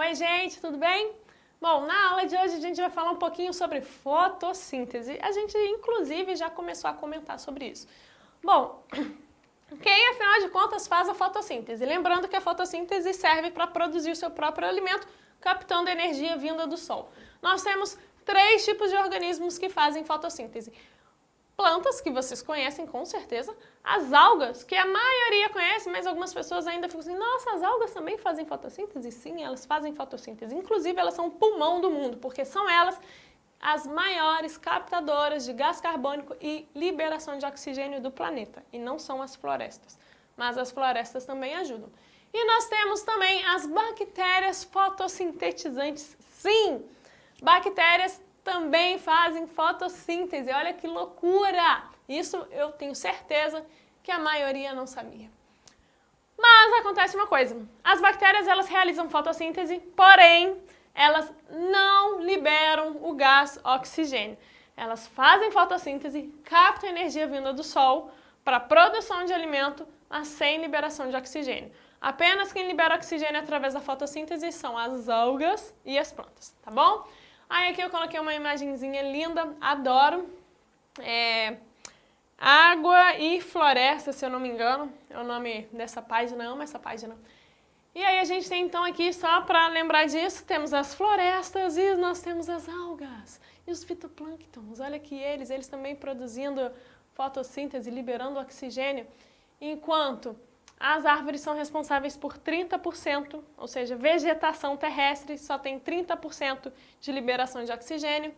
Oi, gente, tudo bem? Bom, na aula de hoje a gente vai falar um pouquinho sobre fotossíntese. A gente, inclusive, já começou a comentar sobre isso. Bom, quem, afinal de contas, faz a fotossíntese? Lembrando que a fotossíntese serve para produzir o seu próprio alimento, captando energia vinda do sol. Nós temos 3 tipos de organismos que fazem fotossíntese. Plantas, que vocês conhecem com certeza, as algas, que a maioria conhece, mas algumas pessoas ainda ficam assim, nossa, as algas também fazem fotossíntese? Sim, elas fazem fotossíntese. Inclusive, elas são o pulmão do mundo, porque são elas as maiores captadoras de gás carbônico e liberação de oxigênio do planeta, e não são as florestas, mas as florestas também ajudam. E nós temos também as bactérias fotossintetizantes. Sim, bactérias também fazem fotossíntese. Olha que loucura! Isso eu tenho certeza que a maioria não sabia. Mas acontece uma coisa, as bactérias elas realizam fotossíntese, porém elas não liberam o gás oxigênio. Elas fazem fotossíntese, captam energia vinda do sol para produção de alimento, mas sem liberação de oxigênio. Apenas quem libera oxigênio através da fotossíntese são as algas e as plantas, tá bom? Aí aqui eu coloquei uma imagenzinha linda, adoro. Água e Floresta, se eu não me engano, é o nome dessa página, amo essa página. E aí a gente tem então aqui, só para lembrar disso, temos as florestas e nós temos as algas e os fitoplânctons. Olha aqui eles também produzindo fotossíntese, liberando oxigênio, enquanto as árvores são responsáveis por 30%, ou seja, vegetação terrestre só tem 30% de liberação de oxigênio.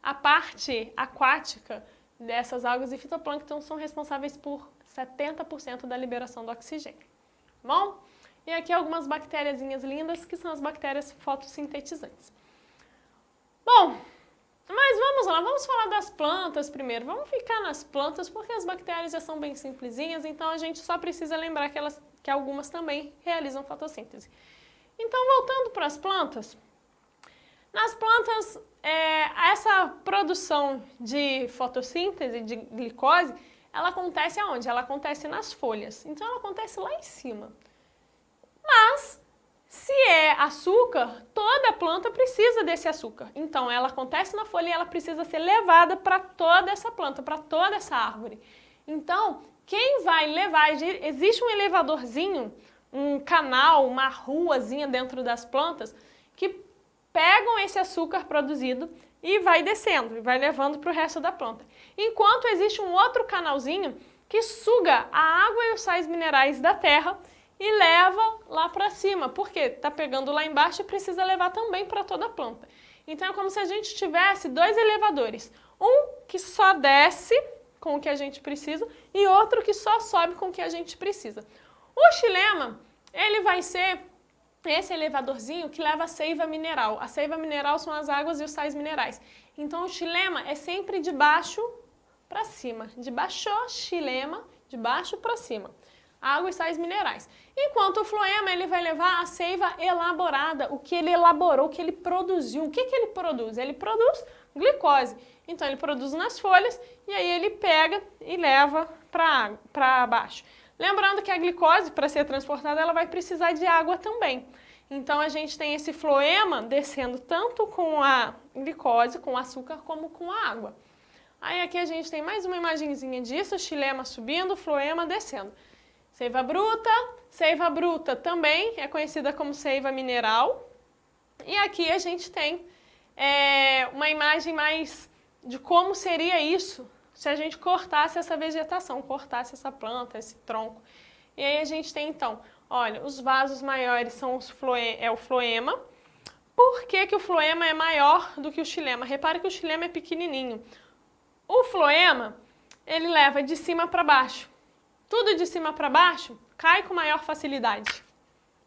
A parte aquática dessas algas e fitoplâncton são responsáveis por 70% da liberação do oxigênio. Bom? E aqui algumas bactériazinhas lindas, que são as bactérias fotossintetizantes. Bom, mas vamos lá, vamos falar das plantas primeiro. Vamos ficar nas plantas porque as bactérias já são bem simplesinhas, então a gente só precisa lembrar que algumas também realizam fotossíntese. Então, voltando para as plantas, nas plantas, essa produção de fotossíntese, de glicose, ela acontece aonde? Ela acontece nas folhas, então ela acontece lá em cima. Mas, se é açúcar, toda planta precisa desse açúcar. Então, ela acontece na folha e ela precisa ser levada para toda essa planta, para toda essa árvore. Então, quem vai levar, existe um elevadorzinho, um canal, uma ruazinha dentro das plantas, que pegam esse açúcar produzido e vai descendo, e vai levando para o resto da planta. Enquanto existe um outro canalzinho que suga a água e os sais minerais da terra e leva lá para cima, porque está pegando lá embaixo e precisa levar também para toda a planta. Então é como se a gente tivesse 2 elevadores, um que só desce com o que a gente precisa e outro que só sobe com o que a gente precisa. O xilema, ele vai ser esse elevadorzinho que leva a seiva mineral. A seiva mineral são as águas e os sais minerais. Então o xilema é sempre de baixo para cima, de baixo xilema, de baixo para cima. Água e sais minerais. Enquanto o floema, ele vai levar a seiva elaborada, o que ele elaborou, o que ele produziu. O que ele produz? Ele produz glicose. Então, ele produz nas folhas e aí ele pega e leva para baixo. Lembrando que a glicose, para ser transportada, ela vai precisar de água também. Então, a gente tem esse floema descendo tanto com a glicose, com o açúcar, como com a água. Aí aqui a gente tem mais uma imagenzinha disso, o xilema subindo, o floema descendo. Seiva bruta também é conhecida como seiva mineral. E aqui a gente tem uma imagem mais de como seria isso se a gente cortasse essa vegetação, cortasse essa planta, esse tronco. E aí a gente tem então, olha, os vasos maiores são o floema. Por que o floema é maior do que o xilema? Repare que o xilema é pequenininho. O floema, ele leva de cima para baixo. Tudo de cima para baixo cai com maior facilidade,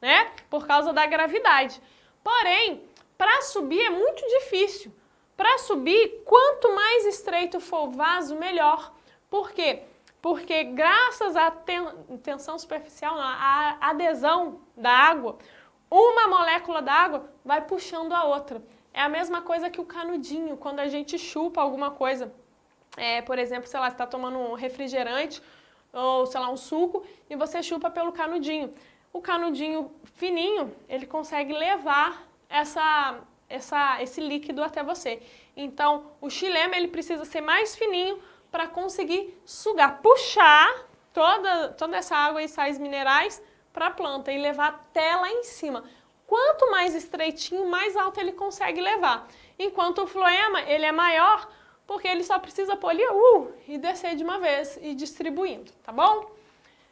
né? Por causa da gravidade. Porém, para subir é muito difícil. Para subir, quanto mais estreito for o vaso, melhor. Por quê? Porque graças à tensão superficial, à adesão da água, uma molécula da água vai puxando a outra. É a mesma coisa que o canudinho, quando a gente chupa alguma coisa. Por exemplo, sei lá, você está tomando um refrigerante, ou sei lá, um suco, e você chupa pelo canudinho. O canudinho fininho, ele consegue levar esse líquido até você. Então, o xilema ele precisa ser mais fininho para conseguir sugar, puxar toda essa água e sais minerais para a planta e levar até lá em cima. Quanto mais estreitinho, mais alto ele consegue levar. Enquanto o floema, ele é maior porque ele só precisa pôr ali e descer de uma vez e distribuindo, tá bom?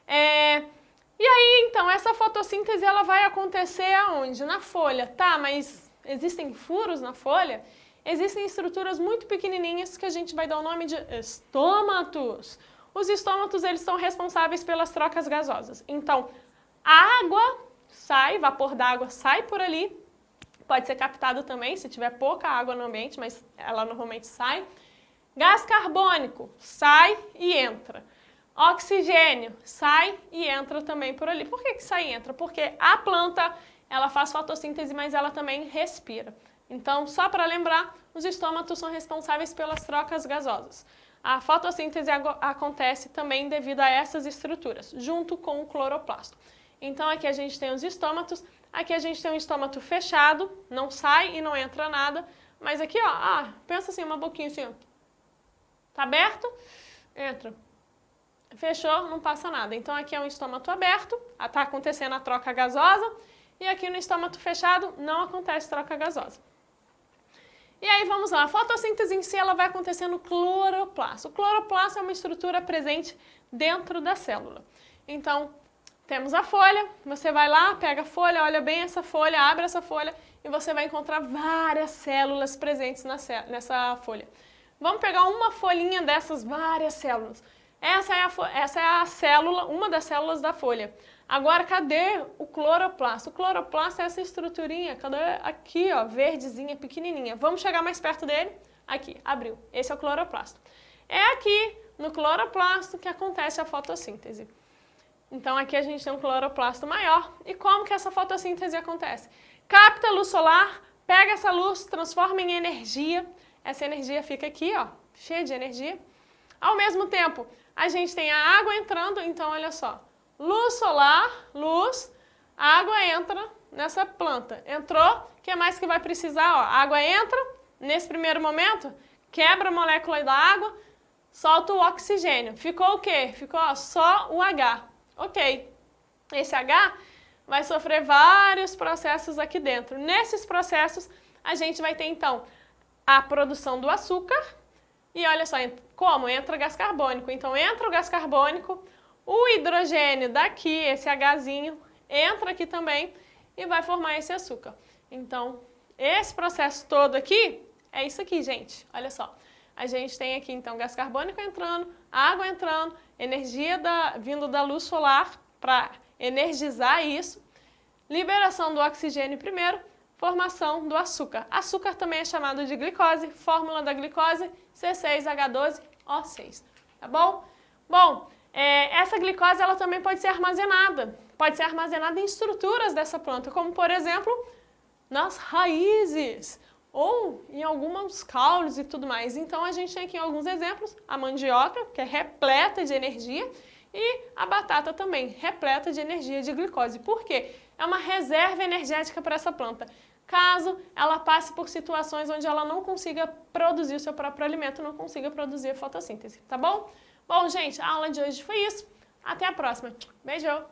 E aí, então, essa fotossíntese ela vai acontecer aonde? Na folha, tá? Mas existem furos na folha? Existem estruturas muito pequenininhas que a gente vai dar o nome de estômatos. Os estômatos, eles são responsáveis pelas trocas gasosas. Então, a água sai, vapor d'água sai por ali, pode ser captado também se tiver pouca água no ambiente, mas ela normalmente sai. Gás carbônico sai e entra. Oxigênio sai e entra também por ali. Por que sai e entra? Porque a planta, ela faz fotossíntese, mas ela também respira. Então, só para lembrar, os estômatos são responsáveis pelas trocas gasosas. A fotossíntese acontece também devido a essas estruturas, junto com o cloroplasto. Então, aqui a gente tem os estômatos, aqui a gente tem um estômato fechado, não sai e não entra nada, mas aqui, ó, pensa assim, uma boquinha assim, ó. Tá aberto? Entra. Fechou, não passa nada. Então, aqui é um estômato aberto, tá acontecendo a troca gasosa, e aqui no estômato fechado não acontece troca gasosa. E aí, vamos lá, a fotossíntese em si, ela vai acontecer no cloroplasto. O cloroplasto é uma estrutura presente dentro da célula. Então, temos a folha, você vai lá, pega a folha, olha bem essa folha, abre essa folha, e você vai encontrar várias células presentes nessa folha. Vamos pegar uma folhinha dessas várias células. Essa é a célula, uma das células da folha. Agora, cadê o cloroplasto? O cloroplasto é essa estruturinha, cadê? Aqui, ó, verdezinha, pequenininha. Vamos chegar mais perto dele? Aqui, abriu. Esse é o cloroplasto. É aqui, no cloroplasto, que acontece a fotossíntese. Então, aqui a gente tem um cloroplasto maior. E como que essa fotossíntese acontece? Capta a luz solar, pega essa luz, transforma em energia. Essa energia fica aqui, ó, cheia de energia. Ao mesmo tempo, a gente tem a água entrando, então olha só. Luz solar, luz, a água entra nessa planta. Entrou, o que mais que vai precisar? Ó, a água entra, nesse primeiro momento, quebra a molécula da água, solta o oxigênio. Ficou o quê? Ficou só o H. Ok. Esse H vai sofrer vários processos aqui dentro. Nesses processos, a gente vai ter, então, a produção do açúcar. E olha só, como? Entra gás carbônico. Então, entra o gás carbônico, o hidrogênio daqui, esse Hzinho, entra aqui também e vai formar esse açúcar. Então, esse processo todo aqui, é isso aqui, gente. Olha só. A gente tem aqui, então, gás carbônico entrando, água entrando, energia vindo da luz solar para energizar isso, liberação do oxigênio primeiro, formação do açúcar. Açúcar também é chamado de glicose, fórmula da glicose, C6H12O6, tá bom? Bom, essa glicose ela também pode ser armazenada em estruturas dessa planta, como por exemplo, nas raízes, ou em alguns caules e tudo mais. Então, a gente tem aqui alguns exemplos, a mandioca, que é repleta de energia, e a batata também, repleta de energia de glicose. Por quê? É uma reserva energética para essa planta. Caso ela passe por situações onde ela não consiga produzir o seu próprio alimento, não consiga produzir a fotossíntese, tá bom? Bom, gente, a aula de hoje foi isso. Até a próxima. Beijo!